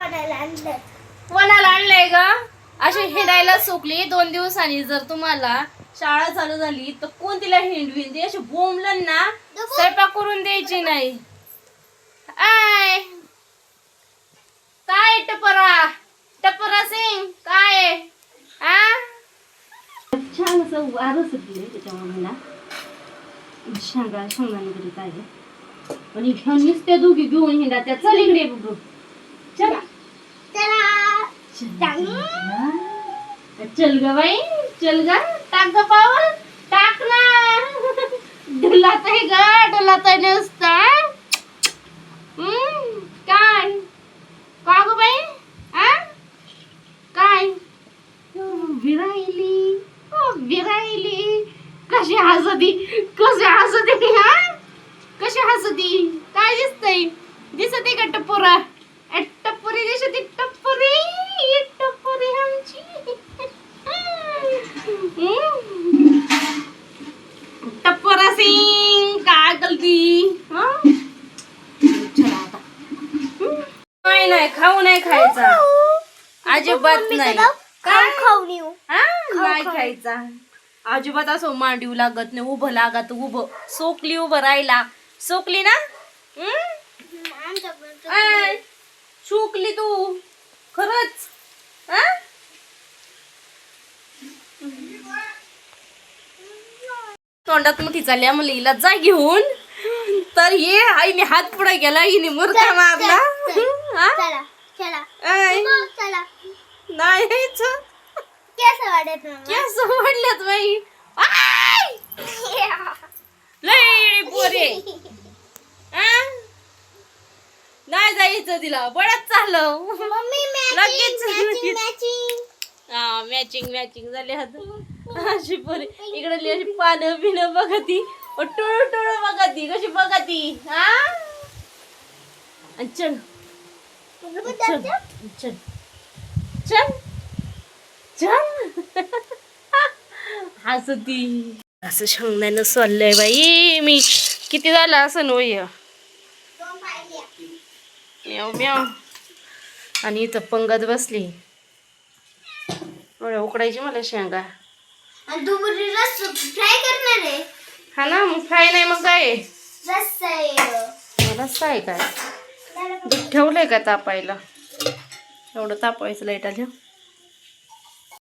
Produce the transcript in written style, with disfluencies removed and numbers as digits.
कोणाला आणलंय ग अशी हिंडायला सुकली 2 दिवसांनी जर तुम्हाला शाळा चालू झाली तर कोण तिला हिंडवीन ती अशी बोंबलन ना स्वयंपाक करून द्यायची नाही आय काय टपरा सिंग काय आ छान असं वारं सुटले त्याच्यामुळे ना शेंगदाणे करीत आहे आणि ह्या नुसत्या दोघी घेऊन हिंडा त्या चल इकडे बघू चला चल ग बाई चल ग टाक ग पाऊल टाक ना डुलात आहे ग डुलात आहे नुसता काय का ग बाई आ काय विरायली कशी हसती हा कशी हसती काय दिसतंय दिसते का टपोरा टप्पुरी दिसते टप्पुरी आमची टप्पोरा सिंग काय करती चला आता नाही खाऊ नाही खायचा अजिबात नाही काय खाऊ नेऊ नाही खायचा अजिबात असं मांडीव लागत नाही उभं लागत उभं सोकली उभं राहिला सोकली ना चुकली तू खरंच तोंडात मोठी चालल्या मला हिला जा घेऊन तर ये आईने हात पुढे गेला हिने मुरका मारला नाही केस वाढल्यात बाई लय पोरे नाही जायचं तिला बळच चाललं लगेच मॅचिंग झाले अशी पोरे इकडे अशी पानं बिनं बघती टोळ बघती कशी बघती चल चल चल चल चल हसती असं शेंगदाणं सोललंय बाई मी किती झालं असं नव्हे म्याव म्याव आणि इथं पंगत बसली उकडायची मला शेंगा हा ना मग फ्राय नाही मग काय रस्सा आहे काय दूध ठेवलंय का तापायला एवढं तापायचं लाईट आलं